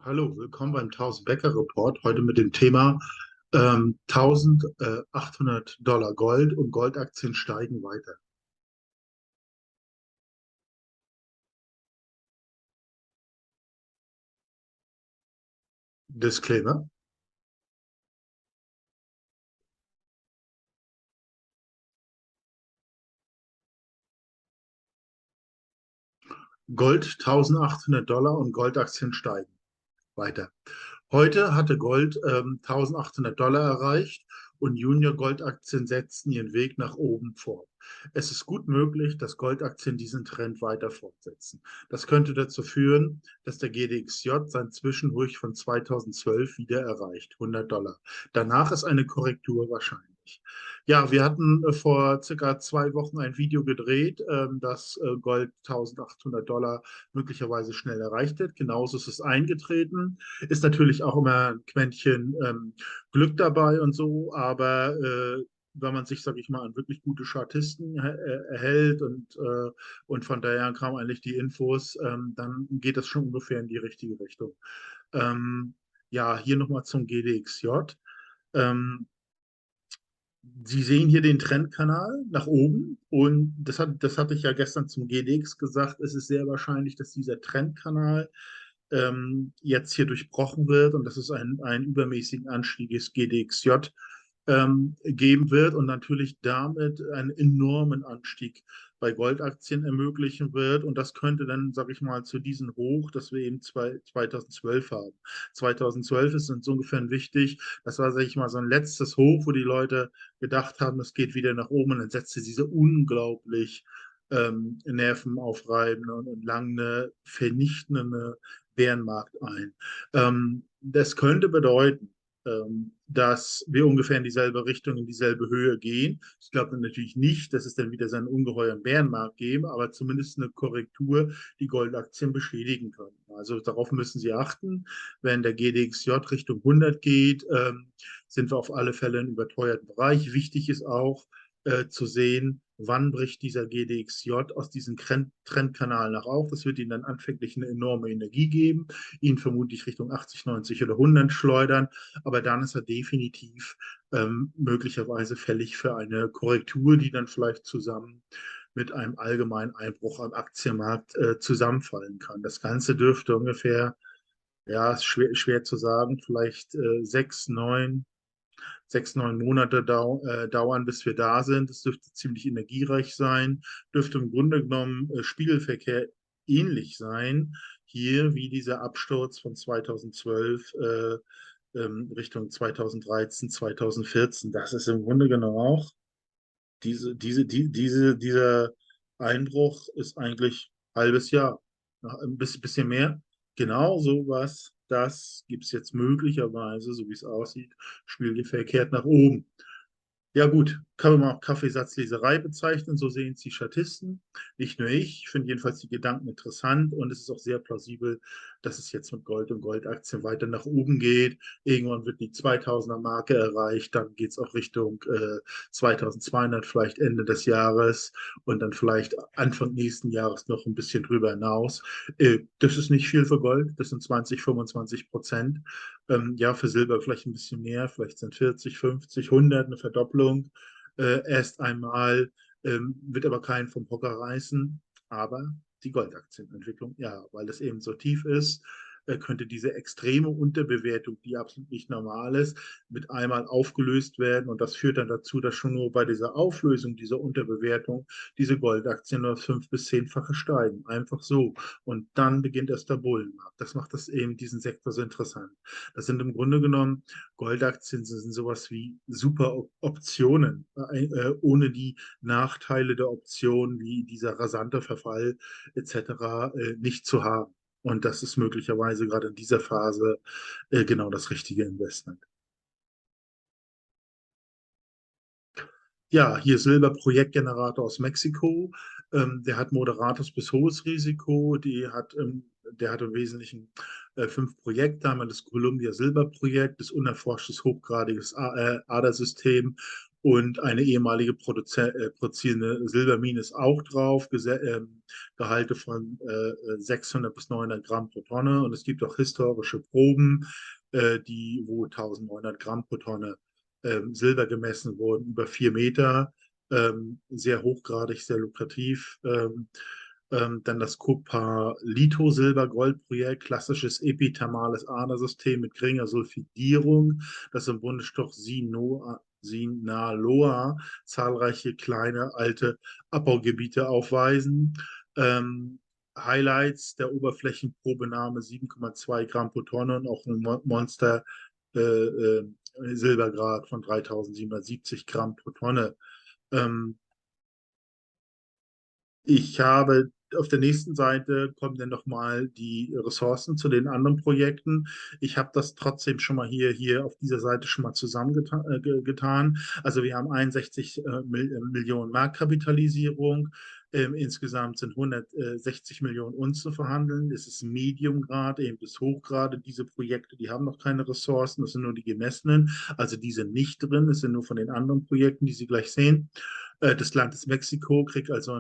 Hallo, willkommen beim 1000 Becker Report. Heute mit dem Thema 1800 $ Gold und Goldaktien steigen weiter. Disclaimer. Gold 1800 $ und Goldaktien steigen weiter. Heute hatte Gold 1800 $ erreicht und Junior-Goldaktien setzten ihren Weg nach oben fort. Es ist gut möglich, dass Goldaktien diesen Trend weiter fortsetzen. Das könnte dazu führen, dass der GDXJ sein Zwischenhoch von 2012 wieder erreicht, 100 $. Danach ist eine Korrektur wahrscheinlich. Ja, wir hatten vor circa 2 Wochen ein Video gedreht, dass Gold 1800 $ möglicherweise schnell erreicht wird. Genauso ist es eingetreten. Ist natürlich auch immer ein Quäntchen Glück dabei und so, aber wenn man sich, sage ich mal, an wirklich gute Chartisten erhält und von daher kamen eigentlich die Infos, dann geht das schon ungefähr in die richtige Richtung. Ähm, ja, hier nochmal zum GDXJ. Ähm, Sie sehen hier den Trendkanal nach oben und das hatte ich ja gestern zum GDX gesagt. Es ist sehr wahrscheinlich, dass dieser Trendkanal jetzt hier durchbrochen wird und dass es einen übermäßigen Anstieg des GDXJ geben wird und natürlich damit einen enormen Anstieg bei Goldaktien ermöglichen wird. Und das könnte dann, sage ich mal, zu diesem Hoch, das wir eben 2012 haben. 2012 ist insofern wichtig. Das war, sage ich mal, so ein letztes Hoch, wo die Leute gedacht haben, es geht wieder nach oben und dann setzte diese unglaublich nervenaufreibende und lange vernichtende Bärenmarkt ein. Das könnte bedeuten, dass wir ungefähr in dieselbe Richtung, in dieselbe Höhe gehen. Ich glaube natürlich nicht, dass es dann wieder so einen ungeheuren Bärenmarkt geben, aber zumindest eine Korrektur, die Goldaktien beschädigen können. Also darauf müssen Sie achten. Wenn der GDXJ Richtung 100 geht, sind wir auf alle Fälle im überteuerten Bereich. Wichtig ist auch zu sehen, wann bricht dieser GDXJ aus diesem Trendkanal nach auf. Das wird Ihnen dann anfänglich eine enorme Energie geben, ihn vermutlich Richtung 80, 90 oder 100 schleudern, aber dann ist er definitiv möglicherweise fällig für eine Korrektur, die dann vielleicht zusammen mit einem allgemeinen Einbruch am Aktienmarkt zusammenfallen kann. Das Ganze dürfte ungefähr, ja, ist schwer zu sagen, vielleicht 6, 9 Monate dauern, bis wir da sind. Es dürfte ziemlich energiereich sein, dürfte im Grunde genommen Spiegelverkehr ähnlich sein, hier wie dieser Absturz von 2012 Richtung 2013, 2014. Das ist im Grunde genommen auch dieser Einbruch ist eigentlich ein halbes Jahr, ein bisschen mehr. Genau sowas, das gibt es jetzt möglicherweise, so wie es aussieht, spiegelverkehrt nach oben. Ja gut, kann man auch Kaffeesatzleserei bezeichnen, so sehen es die Statisten. Nicht nur ich finde jedenfalls die Gedanken interessant und es ist auch sehr plausibel, dass es jetzt mit Gold und Goldaktien weiter nach oben geht. Irgendwann wird die 2000er Marke erreicht, dann geht es auch Richtung 2200, vielleicht Ende des Jahres und dann vielleicht Anfang nächsten Jahres noch ein bisschen drüber hinaus. Das ist nicht viel für Gold, das sind 20, 25%. Ja, für Silber vielleicht ein bisschen mehr, vielleicht sind 40, 50, 100 eine Verdopplung erst einmal, wird aber keinen vom Hocker reißen. Aber die Goldaktienentwicklung, ja, weil es eben so tief ist, könnte diese extreme Unterbewertung, die absolut nicht normal ist, mit einmal aufgelöst werden. Und das führt dann dazu, dass schon nur bei dieser Auflösung dieser Unterbewertung diese Goldaktien nur 5- bis 10-fache steigen. Einfach so. Und dann beginnt erst der Bullenmarkt. Das macht das eben diesen Sektor so interessant. Das sind im Grunde genommen Goldaktien sind sowas wie super Optionen, ohne die Nachteile der Option wie dieser rasante Verfall etc. Nicht zu haben. Und das ist möglicherweise gerade in dieser Phase genau das richtige Investment. Ja, hier Silber-Projektgenerator aus Mexiko. Der hat moderates bis hohes Risiko. Der hat im Wesentlichen 5 Projekte. Einmal das Columbia Silber-Projekt, das unerforschtes hochgradiges Adersystem und eine ehemalige produzierende Silbermine ist auch drauf, Gehalte von 600 bis 900 Gramm pro Tonne. Und es gibt auch historische Proben, wo 1900 Gramm pro Tonne Silber gemessen wurden, über 4 Meter, sehr hochgradig, sehr lukrativ. Dann das Kupferlitho-Silber-Gold-Projekt, klassisches epithermales Adersystem mit geringer Sulfidierung, das im Bundesstoff Sinaloa zahlreiche kleine alte Abbaugebiete aufweisen. Ähm, Highlights der Oberflächenprobenahme 7,2 Gramm pro Tonne und auch ein Monster Silbergrad von 3770 Gramm pro Tonne. Ähm, Ich habe auf der nächsten Seite kommen dann nochmal die Ressourcen zu den anderen Projekten. Ich habe das trotzdem schon mal hier auf dieser Seite schon mal zusammengetan. Also wir haben 61 Millionen Marktkapitalisierung. Insgesamt sind 160 Millionen uns zu verhandeln. Es ist Mediumgrad, eben bis Hochgrade. Diese Projekte, die haben noch keine Ressourcen. Das sind nur die gemessenen. Also die sind nicht drin. Es sind nur von den anderen Projekten, die Sie gleich sehen. Das Land ist Mexiko, kriegt also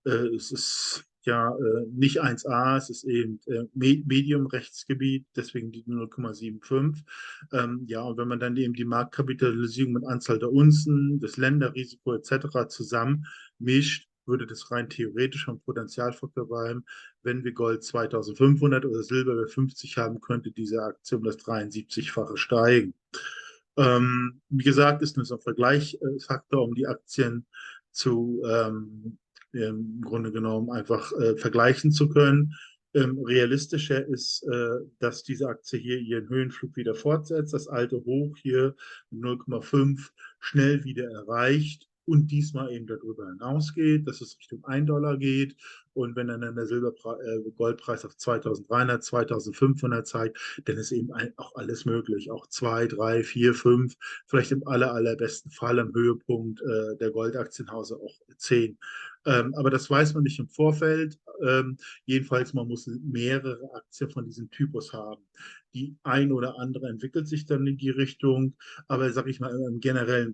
es ist ja nicht 1A, es ist eben Medium-Rechtsgebiet, deswegen die 0,75. Ja, und wenn man dann eben die Marktkapitalisierung mit Anzahl der Unzen, das Länderrisiko etc. zusammen mischt, würde das rein theoretisch vom Potenzialfaktor beim, wenn wir Gold 2500 oder Silber bei 50 haben, könnte diese Aktie um das 73-fache steigen. Wie gesagt, ist nur so ein Vergleichsfaktor, um die Aktien im Grunde genommen einfach vergleichen zu können. Realistischer ist, dass diese Aktie hier ihren Höhenflug wieder fortsetzt, das alte Hoch hier 0,5 schnell wieder erreicht und diesmal eben darüber hinausgeht, dass es Richtung 1 $ geht. Und wenn dann der Goldpreis auf 2300, 2500 zeigt, dann ist eben auch alles möglich. Auch 2, 3, 4, 5, vielleicht im allerbesten Fall am Höhepunkt der Goldaktienhause auch 10. Aber das weiß man nicht im Vorfeld. Jedenfalls, man muss mehrere Aktien von diesem Typus haben. Die ein oder andere entwickelt sich dann in die Richtung, aber sage ich mal, im generellen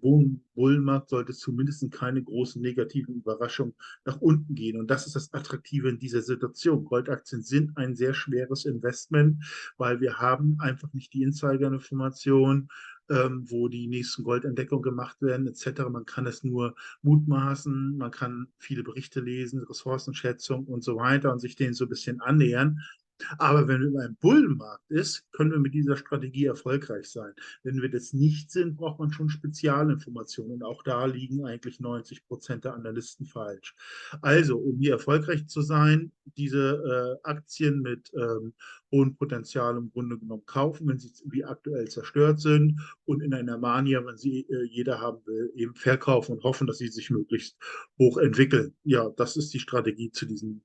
Bullenmarkt sollte es zumindest keine großen negativen Überraschungen nach unten gehen. Und das ist das Attraktive in dieser Situation. Goldaktien sind ein sehr schweres Investment, weil wir haben einfach nicht die Insider-Information, wo die nächsten Goldentdeckungen gemacht werden, etc. Man kann es nur mutmaßen, man kann viele Berichte lesen, Ressourcenschätzung und so weiter und sich denen so ein bisschen annähern. Aber wenn wir im Bullenmarkt ist, können wir mit dieser Strategie erfolgreich sein. Wenn wir das nicht sind, braucht man schon Spezialinformationen. Und auch da liegen eigentlich 90% der Analysten falsch. Also, um hier erfolgreich zu sein, diese Aktien mit hohem Potenzial im Grunde genommen kaufen, wenn sie wie aktuell zerstört sind und in einer Mania, wenn sie jeder haben will, eben verkaufen und hoffen, dass sie sich möglichst hoch entwickeln. Ja, das ist die Strategie zu diesen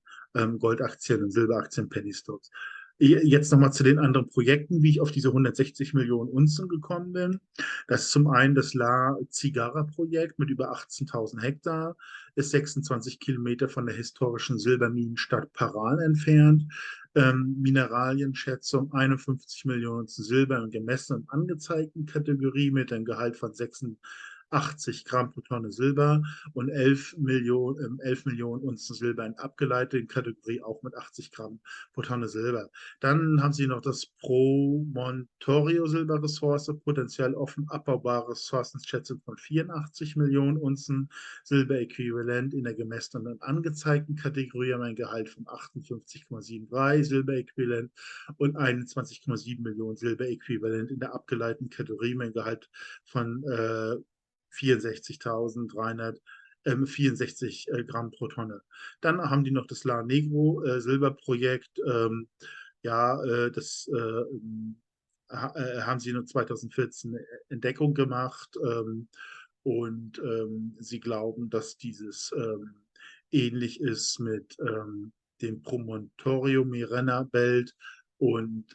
Goldaktien und Silberaktien, Penny Stocks. Jetzt nochmal zu den anderen Projekten, wie ich auf diese 160 Millionen Unzen gekommen bin. Das ist zum einen das La Cigarra-Projekt mit über 18.000 Hektar, ist 26 Kilometer von der historischen Silberminenstadt Paran entfernt. Mineralienschätzung 51 Millionen Silber in gemessenen und angezeigten Kategorie mit einem Gehalt von 86 Gramm pro Tonne Silber und 11 Millionen Unzen Silber in abgeleiteten Kategorie, auch mit 80 Gramm pro Tonne Silber. Dann haben Sie noch das Promontorio Silberressource, potenziell offen abbaubare Ressourcenschätzung von 84 Millionen Unzen Silberäquivalent in der gemessenen und angezeigten Kategorie, haben ein Gehalt von 58,73 Silberäquivalent und 21,7 Millionen Silberäquivalent in der abgeleiteten Kategorie, ein Gehalt von 64.364 Gramm pro Tonne. Dann haben die noch das La Negro Silberprojekt. Ja, das haben sie nur 2014 Entdeckung gemacht. Und sie glauben, dass dieses ähnlich ist mit dem Promontorio Mirena Belt und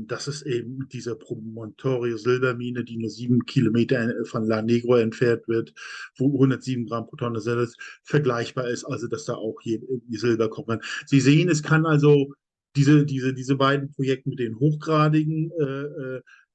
das ist eben diese Promontorio Silbermine, die nur 7 Kilometer von La Negro entfernt wird, wo 107 Gramm pro Tonne Silber vergleichbar ist, also dass da auch hier die Silber kommt. Sie sehen, es kann also diese beiden Projekte mit den hochgradigen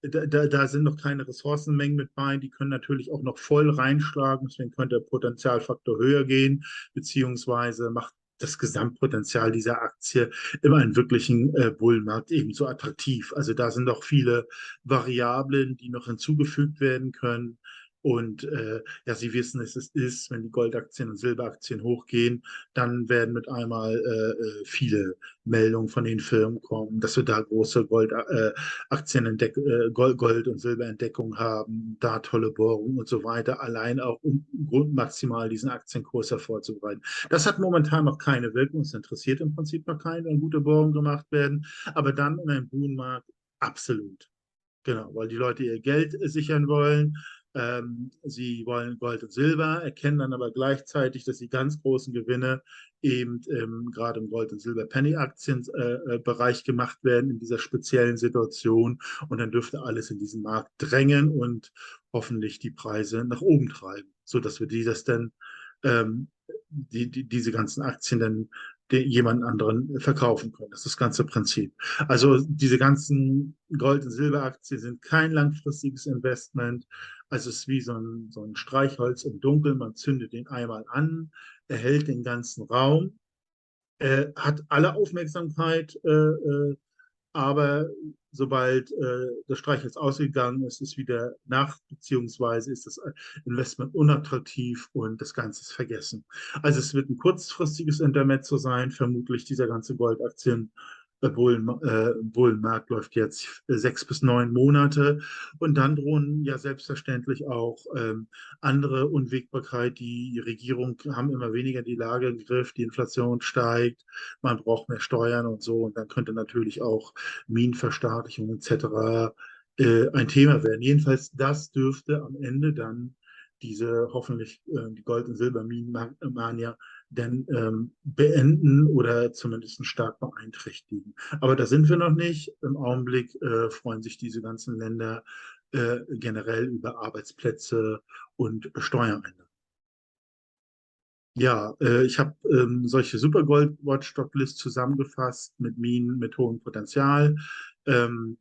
da sind noch keine Ressourcenmengen mit bei, die können natürlich auch noch voll reinschlagen, deswegen könnte der Potenzialfaktor höher gehen, beziehungsweise macht das Gesamtpotenzial dieser Aktie in einem wirklichen Bullenmarkt ebenso attraktiv. Also da sind noch viele Variablen, die noch hinzugefügt werden können. Und ja, Sie wissen, es ist, wenn die Goldaktien und Silberaktien hochgehen, dann werden mit einmal viele Meldungen von den Firmen kommen, dass wir da große Gold- und Silberentdeckung haben, da tolle Bohrungen und so weiter, allein auch um maximal diesen Aktienkurs hervorzubereiten. Das hat momentan noch keine Wirkung, es interessiert im Prinzip noch keinen, wenn gute Bohrungen gemacht werden, aber dann in einem Buhnmarkt absolut. Genau, weil die Leute ihr Geld sichern wollen. Sie wollen Gold und Silber, erkennen dann aber gleichzeitig, dass die ganz großen Gewinne eben gerade im Gold- und Silber-Penny-Aktien-Bereich gemacht werden in dieser speziellen Situation. Und dann dürfte alles in diesen Markt drängen und hoffentlich die Preise nach oben treiben, sodass wir ähm, diese ganzen Aktien dann jemand anderen verkaufen können. Das ist das ganze Prinzip. Also diese ganzen Gold- und Silberaktien sind kein langfristiges Investment. Also es ist wie so ein Streichholz im Dunkeln. Man zündet den einmal an, erhält den ganzen Raum, hat alle Aufmerksamkeit, aber sobald das Streichholz ausgegangen ist, ist wieder Nacht, beziehungsweise ist das Investment unattraktiv und das Ganze ist vergessen. Also es wird ein kurzfristiges Intermezzo sein, vermutlich dieser ganze Goldaktien. Bullenmarkt läuft jetzt 6 bis 9 Monate und dann drohen ja selbstverständlich auch andere Unwägbarkeit. Die Regierung haben immer weniger die Lage im Griff, die Inflation steigt, man braucht mehr Steuern und so und dann könnte natürlich auch Minenverstaatlichung etc. Ein Thema werden. Jedenfalls, das dürfte am Ende dann diese hoffentlich die Gold- und Silberminenmania denn beenden oder zumindest stark beeinträchtigen. Aber da sind wir noch nicht. Im Augenblick freuen sich diese ganzen Länder generell über Arbeitsplätze und Steuereinnahmen. Ja, ich habe solche Super-Gold-Watch-Stocklist zusammengefasst mit Minen mit hohem Potenzial. Ähm,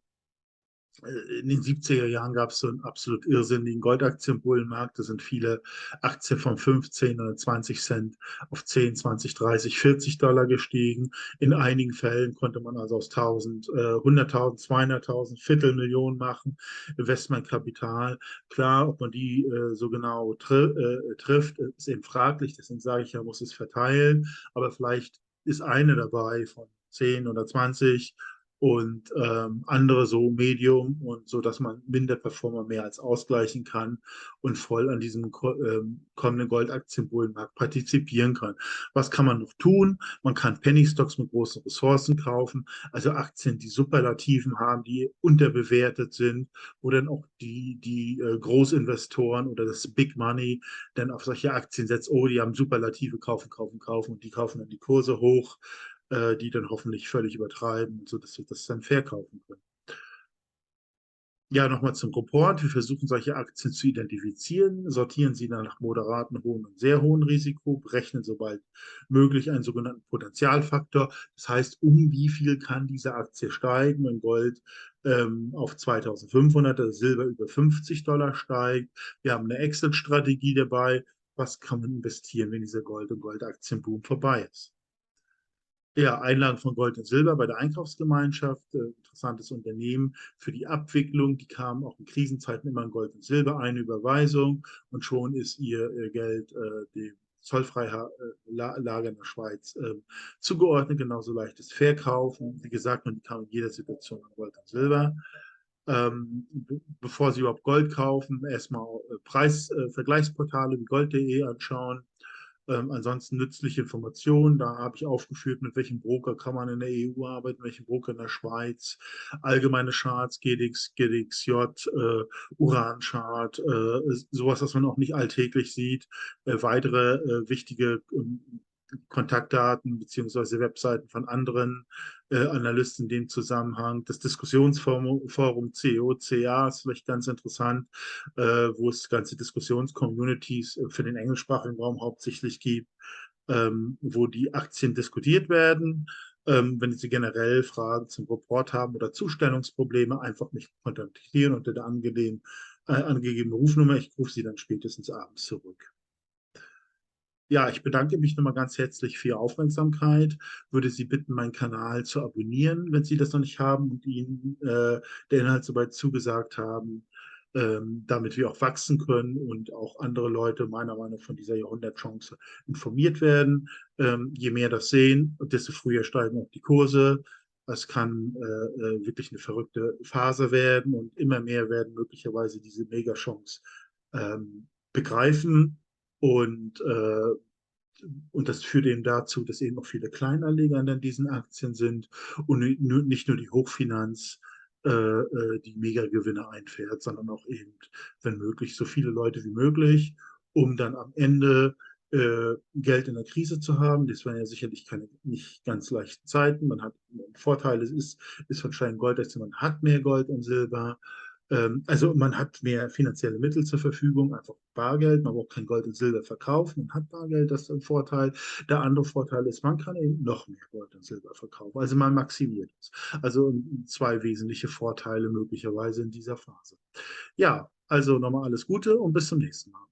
in den 70er Jahren gab es so einen absolut irrsinnigen Goldaktienbullenmarkt. Da sind viele Aktien von 15 oder 20 Cent auf 10, 20, 30, 40 Dollar gestiegen. In einigen Fällen konnte man also aus 1000, 100.000, 200.000, Viertelmillionen machen, Investmentkapital. Klar, ob man die so genau trifft, ist eben fraglich. Deswegen sage ich ja, muss es verteilen. Aber vielleicht ist eine dabei von 10 oder 20 und andere so Medium und so, dass man Minderperformer mehr als ausgleichen kann und voll an diesem kommenden Goldaktienbullenmarkt partizipieren kann. Was kann man noch tun? Man kann Penny Stocks mit großen Ressourcen kaufen, also Aktien, die Superlativen haben, die unterbewertet sind, wo dann auch die Großinvestoren oder das Big Money dann auf solche Aktien setzt, oh, die haben Superlative, kaufen, kaufen, kaufen und die kaufen dann die Kurse hoch, die dann hoffentlich völlig übertreiben, sodass wir das dann verkaufen können. Ja, nochmal zum Report. Wir versuchen solche Aktien zu identifizieren, sortieren sie dann nach moderaten, hohen und sehr hohen Risiko, berechnen sobald möglich einen sogenannten Potentialfaktor. Das heißt, um wie viel kann diese Aktie steigen, wenn Gold auf 2500, also Silber über 50 Dollar steigt. Wir haben eine Exit-Strategie dabei. Was kann man investieren, wenn dieser Gold- und Goldaktienboom vorbei ist? Ja, Einlagen von Gold und Silber bei der Einkaufsgemeinschaft, interessantes Unternehmen für die Abwicklung. Die kamen auch in Krisenzeiten immer in Gold und Silber, eine Überweisung und schon ist ihr Geld dem Zollfreilager in der Schweiz zugeordnet, genauso leichtes Verkaufen. Wie gesagt, man kam in jeder Situation an Gold und Silber. Bevor Sie überhaupt Gold kaufen, erstmal Preisvergleichsportale wie Gold.de anschauen. Ansonsten nützliche Informationen. Da habe ich aufgeführt, mit welchem Broker kann man in der EU arbeiten, welchen Broker in der Schweiz. Allgemeine Charts, GDX, GDXJ, Uran-Chart, sowas, was man auch nicht alltäglich sieht. Weitere wichtige Kontaktdaten beziehungsweise Webseiten von anderen Analysten in dem Zusammenhang. Das Diskussionsforum COCA ist vielleicht ganz interessant, wo es ganze Diskussionscommunities für den englischsprachigen Raum hauptsächlich gibt, wo die Aktien diskutiert werden. Wenn Sie generell Fragen zum Report haben oder Zustellungsprobleme, einfach mich kontaktieren unter der angegebenen Rufnummer. Ich rufe Sie dann spätestens abends zurück. Ja, ich bedanke mich nochmal ganz herzlich für Ihre Aufmerksamkeit. Würde Sie bitten, meinen Kanal zu abonnieren, wenn Sie das noch nicht haben und Ihnen der Inhalt soweit zugesagt haben, damit wir auch wachsen können und auch andere Leute meiner Meinung nach von dieser Jahrhundertchance informiert werden. Je mehr das sehen, desto früher steigen auch die Kurse. Es kann wirklich eine verrückte Phase werden und immer mehr werden möglicherweise diese Megachance begreifen. Und, äh, und das führt eben dazu, dass eben auch viele Kleinanleger an diesen Aktien sind und nicht nur die Hochfinanz die Megagewinne einfährt, sondern auch eben, wenn möglich, so viele Leute wie möglich, um dann am Ende Geld in der Krise zu haben. Das waren ja sicherlich keine nicht ganz leichten Zeiten. Man hat Vorteile, ist von Stein Gold, man hat mehr Gold und Silber. Also man hat mehr finanzielle Mittel zur Verfügung, einfach Bargeld, man braucht kein Gold und Silber verkaufen, man hat Bargeld, das ist ein Vorteil. Der andere Vorteil ist, man kann eben noch mehr Gold und Silber verkaufen, also man maximiert es. Also zwei wesentliche Vorteile möglicherweise in dieser Phase. Ja, also nochmal alles Gute und bis zum nächsten Mal.